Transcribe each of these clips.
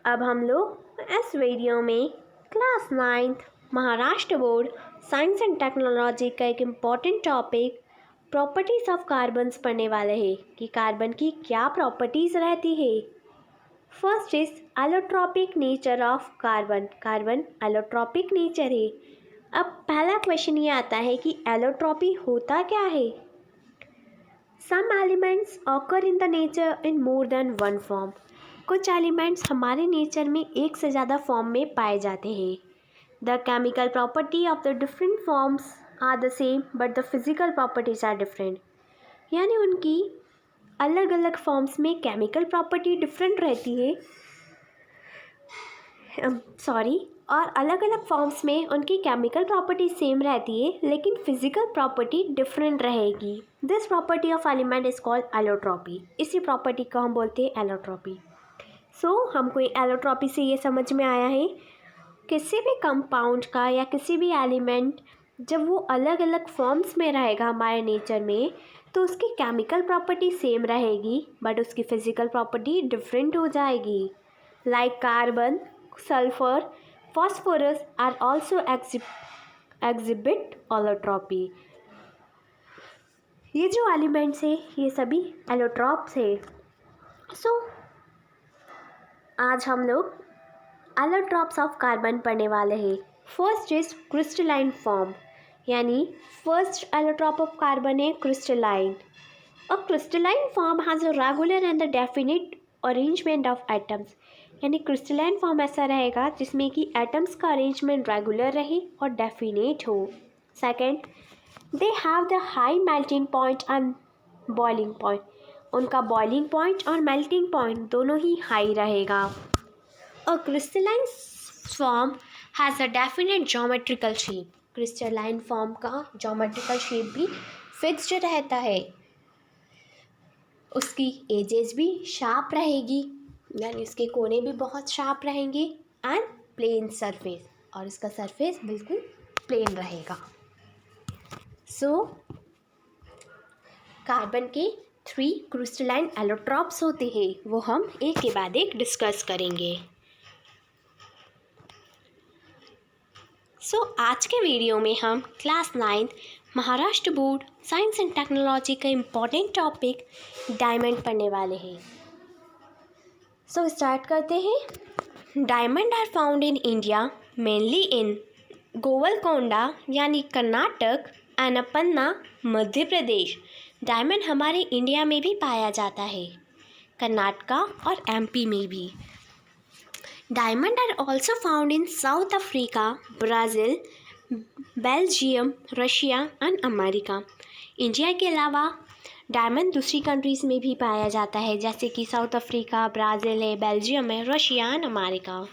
अब हम लोग इस वीडियो में class 9th Maharashtra board science and technology का एक important topic properties of carbons पढ़ने वाले हैं कि कार्बन की क्या प्रॉपर्टीज़ रहती है। First is allotropic nature of carbon. Carbon allotropic nature है। अब पहला क्वेश्चन ये आता है कि एलोट्रॉपी होता क्या है। Some elements occur in the nature in more than one form. कुछ एलिमेंट्स हमारे नेचर में एक से ज़्यादा फॉर्म में पाए जाते हैं। The chemical property of the different forms are the same but the physical properties are different. यानी उनकी अलग अलग फॉर्म्स में केमिकल प्रॉपर्टी डिफरेंट रहती है और अलग अलग फॉर्म्स में उनकी केमिकल प्रॉपर्टी सेम रहती है लेकिन फिजिकल प्रॉपर्टी डिफरेंट रहेगी। This property of element is called allotropy. इसी प्रॉपर्टी को हम बोलते हैं एलोट्रॉपी। हमको एलोट्रॉपी से ये समझ में आया है किसी भी कंपाउंड का या किसी भी एलिमेंट जब वो अलग अलग फॉर्म्स में रहेगा हमारे नेचर में तो उसकी केमिकल प्रॉपर्टी सेम रहेगी बट उसकी फिजिकल प्रॉपर्टी डिफरेंट हो जाएगी। Like carbon, sulphur, phosphorus are also exhibit allotrope। ये जो एलिमेंट्स है ये सभी एलोट्रॉप्स है। आज हम लोग एलोट्रॉप्स ऑफ कार्बन पढ़ने वाले हैं। फर्स्ट इज क्रिस्टलाइन फॉर्म, यानी फर्स्ट एलोट्रॉप ऑफ कार्बन है crystalline. A crystalline form has a regular and the definite arrangement of atoms. यानी क्रिस्टलाइन फॉर्म ऐसा रहेगा जिसमें कि एटम्स का अरेंजमेंट रेगुलर रहे और डेफिनेट हो। Second, they have the high melting point and boiling point. उनका बॉइलिंग पॉइंट और मेल्टिंग पॉइंट दोनों ही हाई रहेगा। अ crystalline form has a definite geometrical shape. Crystalline form का ज्योमेट्रिकल शेप भी फिक्स्ड रहता है। उसकी एजेस भी शार्प रहेगी, यानी इसके कोने भी बहुत शार्प रहेंगे एंड प्लेन सरफेस, और इसका सरफेस बिल्कुल प्लेन रहेगा। कार्बन के 3 क्रिस्टलाइन एलोट्रॉप्स होते हैं, वो हम एक के बाद एक डिस्कस करेंगे। आज के वीडियो में हम class 9th Maharashtra board science and technology का इम्पॉर्टेंट टॉपिक डायमंड पढ़ने वाले हैं। स्टार्ट करते हैं। Diamond are found in India mainly in Golconda यानी कर्नाटक, अनपन्ना मध्य प्रदेश। डायमंड हमारे इंडिया में भी पाया जाता है, कर्नाटका और एमपी में भी। Diamond are also found in South Africa, Brazil, Belgium, Russia and America. India के अलावा डायमंड दूसरी कंट्रीज़ में भी पाया जाता है, जैसे कि साउथ अफ्रीका, ब्राज़ील है, बेल्जियम है, Russia and America.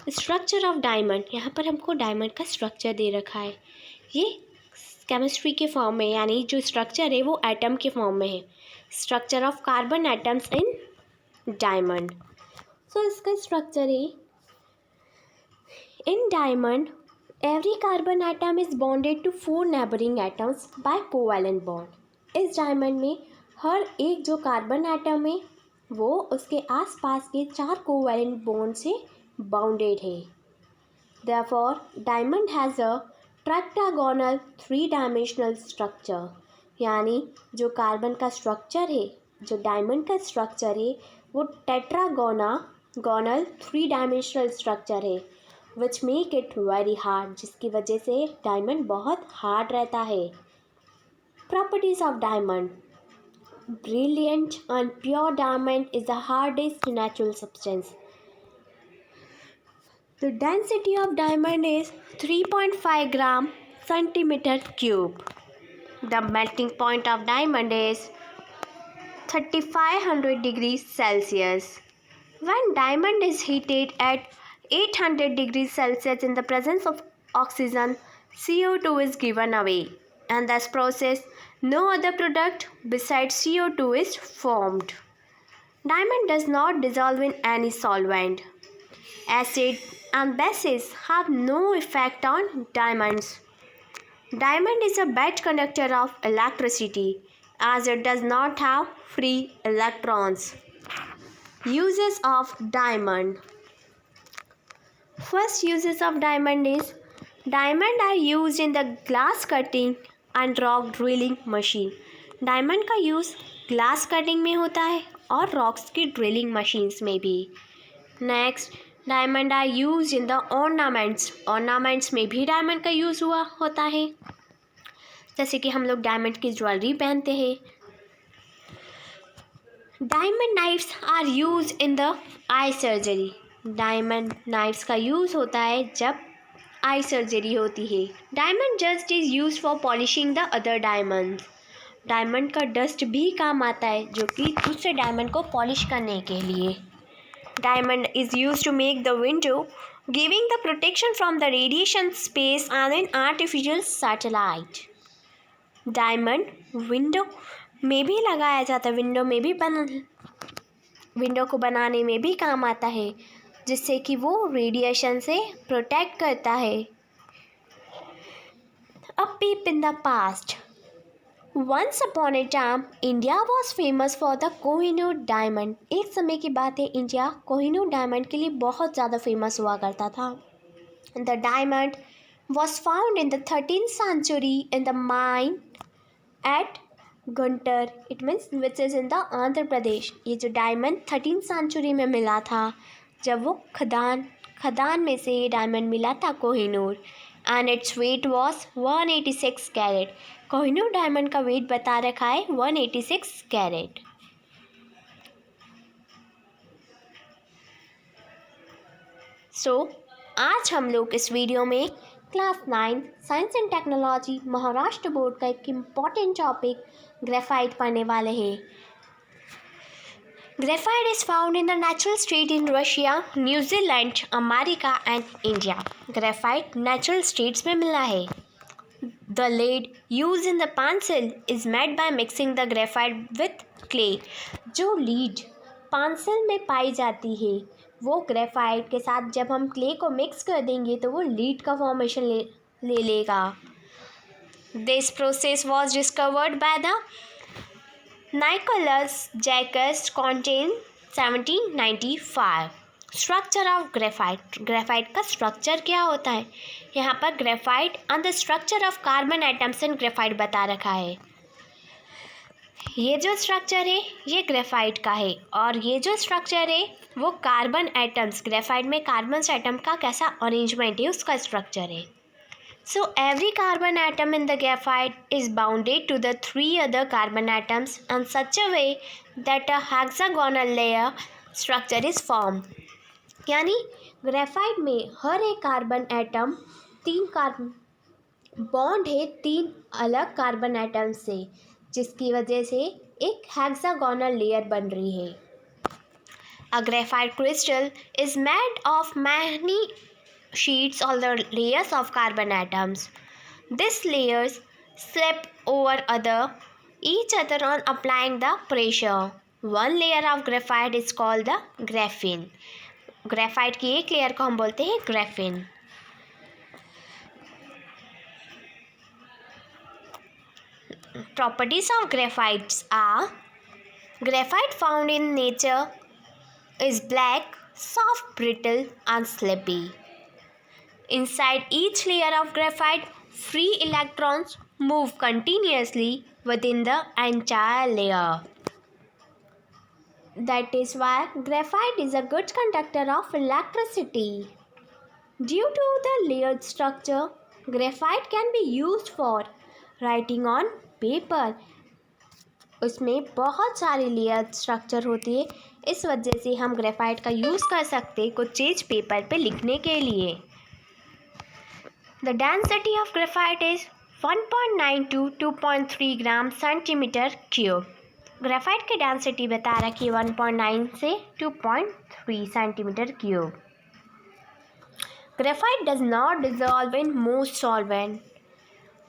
Structure of diamond, यहाँ पर हमको डायमंड का स्ट्रक्चर दे रखा है। ये केमिस्ट्री के फॉर्म में, यानी जो स्ट्रक्चर है वो एटम के फॉर्म में है। Structure of carbon atoms in diamond. इसका स्ट्रक्चर है, in diamond every carbon atom is bonded to 4 neighbouring atoms by covalent bond. इस डायमंड में हर एक जो कार्बन एटम है वो उसके आसपास के 4 कोवैलेंट बॉन्ड से बाउंडेड है। Therefore diamond has a tetragonal 3 dimensional structure. यानी जो कार्बन का स्ट्रक्चर है, जो डायमंड का स्ट्रक्चर है वो टेट्रागोनल 3 डायमेंशनल स्ट्रक्चर है, which make it very hard, जिसकी वजह से डायमंड बहुत हार्ड रहता है। Properties of diamond, brilliant and pure diamond is the hardest natural substance. The density of diamond is 3.5 gram centimetre cube. The melting point of diamond is 3500 degrees Celsius. When diamond is heated at 800 degrees Celsius in the presence of oxygen, CO2 is given away, and this process no other product besides CO2 is formed. Diamond does not dissolve in any solvent. Acid and bases have no effect on diamonds. Diamond is a bad conductor of electricity as it does not have free electrons. Uses of diamond. First uses of diamond is diamond are used in the glass cutting and rock drilling machine. Diamond का use glass cutting में होता है और rocks की drilling machines में भी. Next, diamond are use in the ornaments. Ornaments में भी डायमंड का यूज़ हुआ होता है, जैसे कि हम लोग डायमंड की ज्वेलरी पहनते हैं. Diamond knives are use in the eye surgery. Diamond knives का यूज़ होता है जब आई सर्जरी होती है. Diamond dust is use for polishing the other diamond. Diamond का डस्ट भी काम आता है, जो कि दूसरे डायमंड को पॉलिश करने के लिए. Diamond is use to make the window, giving the protection from the radiation space and an artificial satellite. Diamond window में भी लगाया जाता है, विंडो को बनाने में भी काम आता है, जिससे कि वो रेडिएशन से प्रोटेक्ट करता है. A peep in the past. Once upon a time, India was famous for the Kohinoor diamond. एक समय की बात है, इंडिया कोहिनूर डायमंड के लिए बहुत ज़्यादा फेमस हुआ करता था. The diamond was found in the 13th century in the mine at Guntur. It means which is in the Andhra Pradesh. ये जो डायमंड 13th सेंचुरी में मिला था, जब वो खदान में से ये डायमंड मिला था Kohinoor. And its weight was 186 carat. Kohinoor diamond का वेट बता रखा है 186 कैरेट. सो आज हम लोग इस वीडियो में class 9 science and technology Maharashtra board का एक इम्पॉर्टेंट टॉपिक ग्रेफाइट पढ़ने वाले हैं. Graphite is found in the natural state in Russia, New Zealand, America and India. Graphite natural states में मिला है. The lead used in the pencil is made by mixing the graphite with clay. जो lead pencil में पाई जाती है, वो graphite के साथ जब हम क्ले को मिक्स कर देंगे तो वो लीड का फॉर्मेशन ले लेगा. This process was discovered by the Nicholas Jacques Contain 1795. Structure of graphite. Graphite का स्ट्रक्चर क्या होता है? यहाँ पर graphite and the structure of carbon atoms in graphite बता रखा है. ये जो स्ट्रक्चर है ये ग्रेफाइट का है, और ये जो स्ट्रक्चर है वो कार्बन एटम्स, ग्रेफाइट में कार्बन एटम का कैसा अरेंजमेंट है उसका स्ट्रक्चर है. So every carbon atom in the graphite is bounded to the 3 other carbon atoms in such a way that a hexagonal layer structure is formed. यानी graphite में हर एक कार्बन एटम 3 कार्बन बॉन्ड है 3 अलग carbon atom से, जिसकी वजह से एक हेक्सागोनल लेयर बन रही है. A graphite crystal is made of many sheets or the layers of carbon atoms. These layers slip over each other on applying the pressure. One layer of graphite is called the graphene. Graphite की एक layer को हम बोलते हैं graphene. Properties of graphites are: graphite found in nature is black, soft, brittle and slippery. Inside each layer of graphite, free electrons move continuously within the entire layer. That is why graphite is a good conductor of electricity. Due to the layered structure, graphite can be used for writing on paper. उसमें बहुत सारी layer structure होती है, इस वजह से हम graphite का यूज़ कर सकते हैं कुछ चीज़ पेपर पे लिखने के लिए. The density of graphite is 1.9 to 2.3 gram centimetre cube. Graphite की डेंसिटी बता रखी है 1.9 से 2.3 centimetre cube. Graphite does not dissolve in most solvent.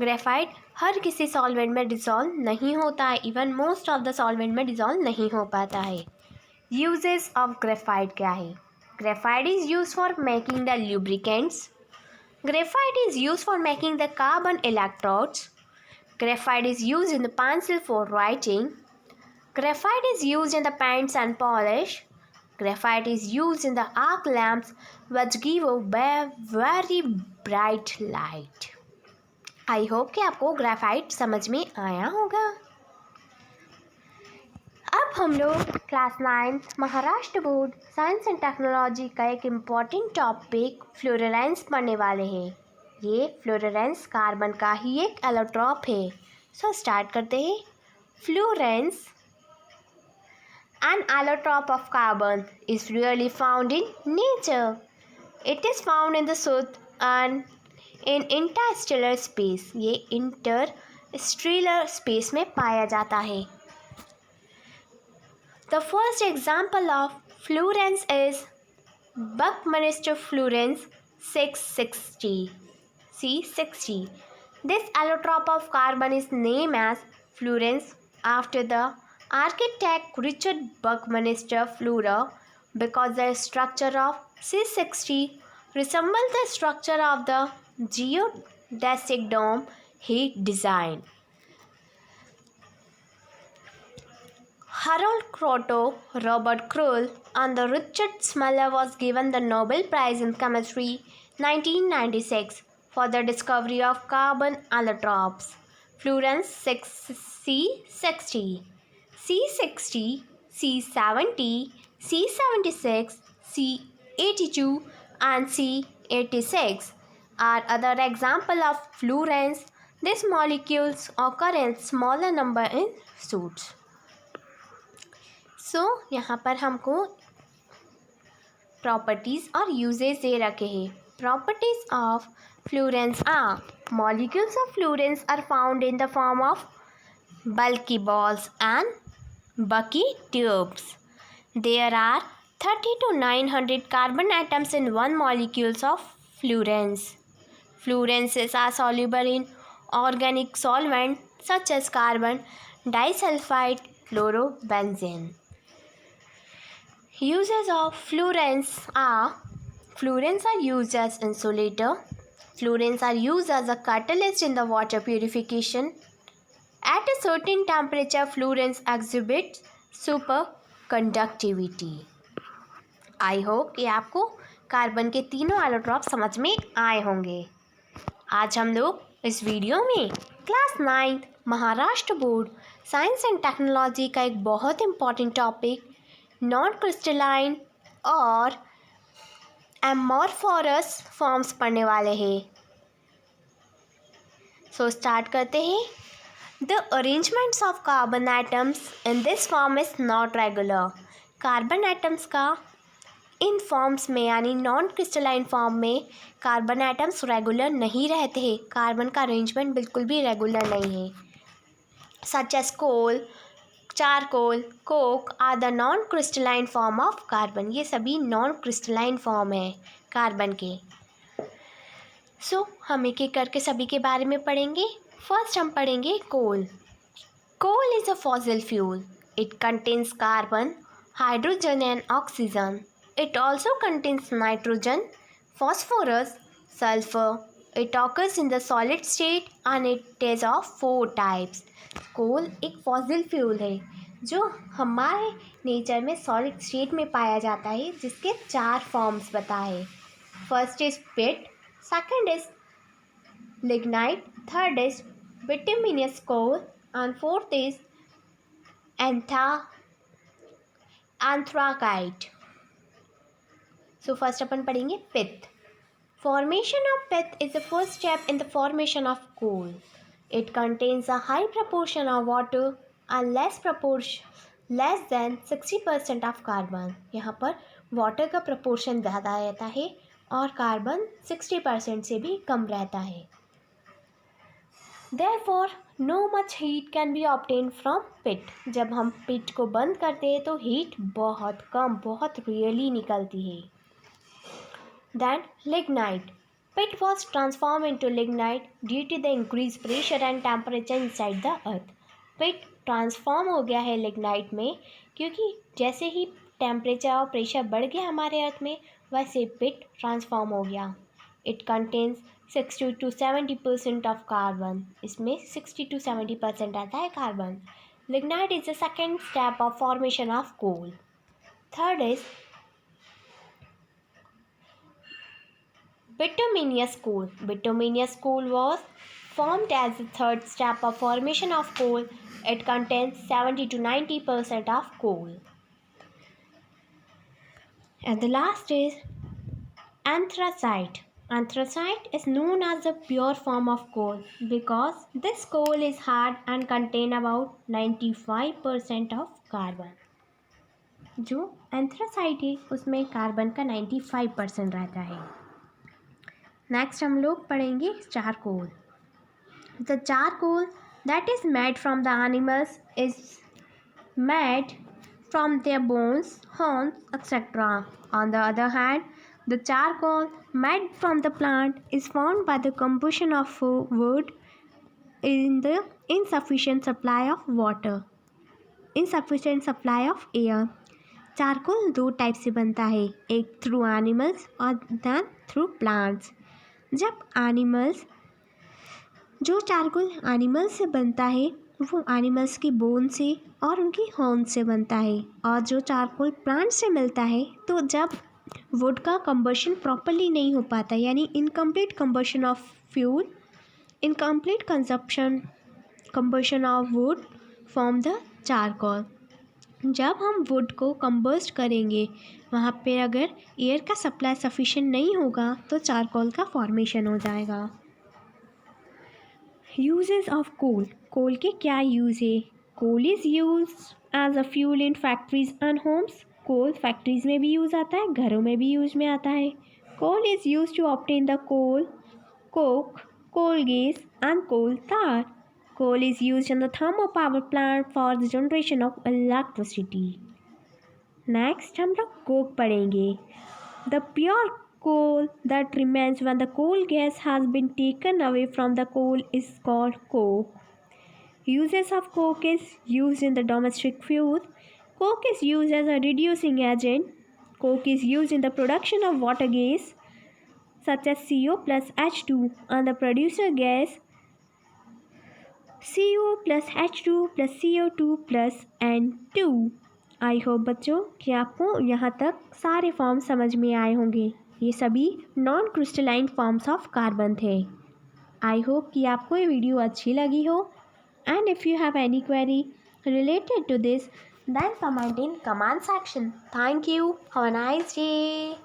Graphite हर किसी सॉल्वेंट में डिजॉल्व नहीं होता है, even most of the solvent में डिजॉल्व नहीं हो पाता है. यूजेस ऑफ ग्रेफाइट क्या है? Graphite is use for making the lubricants. Graphite is used for making the carbon electrodes. Graphite is used in the pencil for writing. Graphite is used in the paints and polish. Graphite is used in the arc lamps which give a very bright light. I hope कि आपको graphite समझ में आया होगा। अब हम लोग class 9 Maharashtra board science and technology का एक इम्पॉर्टेंट टॉपिक फ्लोरेसेंस पढ़ने वाले हैं। ये फ्लोरेसेंस कार्बन का ही एक एलोट्रॉप है। सो स्टार्ट करते हैं। Fluorescence an allotrope of carbon is rarely found in nature. It is found in the soot and in interstellar space. ये interstellar space में पाया जाता है। The first example of fluorescence is Buckminster fluorescence 660 C60. This allotrope of carbon is named as fluorescence after the architect Richard Buckminster Fuller because the structure of C60 resembles the structure of the geodesic dome he designed. Harold Kroto, Robert Krull, and Richard Smuller was given the Nobel Prize in Chemistry 1996 for the discovery of carbon allotropes. Fluorescence C60, C60, C70, C76, C82, and C86 are other examples of fluorescence. These molecules occur in smaller number in soot. यहाँ पर हमको properties और uses दे रखे हैं। Properties of fluorescence are molecules of fluorescence are found in the form of bulky balls and bucky tubes. There are 30 to 900 carbon atoms in one molecules of fluorescence. Fluorescences are soluble in organic solvent such as carbon disulfide, chlorobenzene. Uses of fluorescence are used as insulator. Fluorescents are used as a catalyst in the water purification. At a certain temperature, fluorescence exhibits superconductivity. I hope कि आपको carbon के तीनों allotrope समझ में आए होंगे। आज हम लोग इस वीडियो में class 9 Maharashtra board science and technology का एक बहुत इम्पॉर्टेंट टॉपिक नॉन क्रिस्टलाइन और एमॉर्फोरस फॉर्म्स पढ़ने वाले हैं। सो स्टार्ट करते हैं। The arrangements of carbon atoms in this form is not regular. Carbon atoms का इन फॉर्म्स में यानी नॉन क्रिस्टलाइन फॉर्म में कार्बन एटम्स रेगुलर नहीं रहते हैं। कार्बन का अरेंजमेंट बिल्कुल भी रेगुलर नहीं है। Such as coal, charcoal, coke are the non crystalline form of carbon. ये सभी नॉन क्रिस्टलाइन फॉर्म है कार्बन के। सो हम एक एक करके सभी के बारे में पढ़ेंगे। फर्स्ट हम पढ़ेंगे coal. Coal is a fossil fuel. It contains carbon, hydrogen and oxygen. It also contains nitrogen, phosphorus, sulfur. It occurs in the solid state and it is of 4 types. कोल एक फॉसिल फ्यूल है जो हमारे nature में solid state में पाया जाता है, जिसके 4 फॉर्म्स बताए। First is peat, second is lignite, third is bituminous coal and fourth is anthracite. So first अपन पढ़ेंगे peat. Formation of peat is the first step in the formation of coal. It contains a high proportion of water and less than 60% of carbon. यहाँ पर water का proportion ज़्यादा रहता है और carbon 60% से भी कम रहता है. Therefore, no much heat can be obtained from pit. जब हम पिट को बंद करते हैं तो हीट बहुत कम, बहुत रेयरली निकलती है. Then lignite. Pit was transformed into lignite due to the increased pressure and temperature inside the earth. Pit transform हो गया है लिग्नाइट में क्योंकि जैसे ही टेम्परेचर और प्रेशर बढ़ गया हमारे अर्थ में, वैसे पिट ट्रांसफॉर्म हो गया. It contains 60 to 70% of carbon. इसमें 60 to 70% आता है carbon. Lignite is the second step of formation of coal. Third is Bituminous coal. Bituminous coal was formed as the third step of formation of coal. It contains 70 to 90% of coal. And the last is anthracite. Anthracite is known as the pure form of coal because this coal is hard and contain about 95% of carbon. जो anthracite है उसमें carbon का 95% रहता है. Next हम लोग पढ़ेंगे charcoal. The charcoal that is made from the animals is made from their bones, horns, etc. On the other hand, the charcoal made from the plant is formed by the combustion of wood in the insufficient supply of water, insufficient supply of air. Charcoal दो type से बनता है, एक through animals और then through plants. जब animals जो charcoal animals से बनता है वो एनिमल्स की बोन से और उनकी हॉर्न से बनता है, और जो चारकोल प्लांट से मिलता है तो जब वुड का कंबशन प्रॉपरली नहीं हो पाता, यानी incomplete combustion of fuel, incomplete combustion of would form the charcoal. जब हम वुड को कंबस्ट करेंगे वहाँ पे अगर एयर का सप्लाई सफिशिएंट नहीं होगा तो चारकोल का फॉर्मेशन हो जाएगा. Uses of coal. कोल के क्या यूज़ है? Coal is use as a fuel in factories and homes. Coal factories में भी यूज़ आता है, घरों में भी यूज में आता है. Coal is use to obtain the coal, coke, coal gas and coal tar. Coal is used in the thermal power plant for the generation of electricity. Next हम लोग coke पढ़ेंगे. The pure coal that remains when the coal gas has been taken away from the coal is called coke. Uses of coke is used in the domestic fuel. Coke is used as a reducing agent. Coke is used in the production of water gas such as CO plus H2 and the producer gas CO plus H2 plus CO2 plus N2. I hope बच्चों कि आपको यहाँ तक सारे form समझ में आए होंगे. ये सभी non crystalline forms of carbon थे. आई होप कि आपको ये वीडियो अच्छी लगी हो. And if you have any query related to this, then comment in comment section. Thank you. Have a nice day.